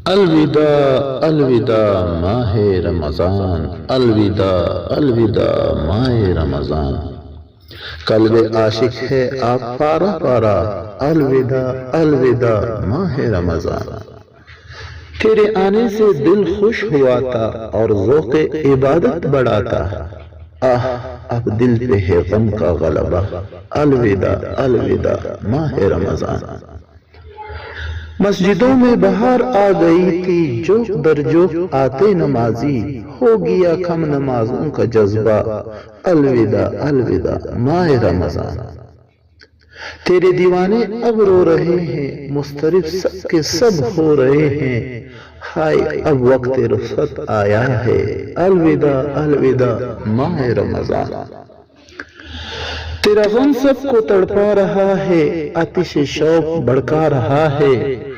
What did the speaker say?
الوداع الوداع ماہ رمضان، الوداع الوداع ماہ رمضان، قلب عاشق ہے آپ پارا پارا، الوداع الوداع ماہ رمضان۔ تیرے آنے سے دل خوش ہوا تھا اور ذوق عبادت بڑھا تھا، اب دل پہ ہے غم کا غلبہ، الوداع الوداع ماہ رمضان۔ مسجدوں میں بہار آ گئی تھی، جوق در جوق آتے نمازی، ہو گیا کم نمازوں کا جذبہ، الوداع الوداع ماہ رمضان۔ تیرے دیوانے اب رو رہے ہیں، مضطرب سب کے سب ہو رہے ہیں، ہائے اب وقت رخصت آیا ہے، الوداع الوداع ماہ رمضان۔ تیرا غم سب کو تڑپا رہا ہے، آتش شوق بھڑکا رہا ہے،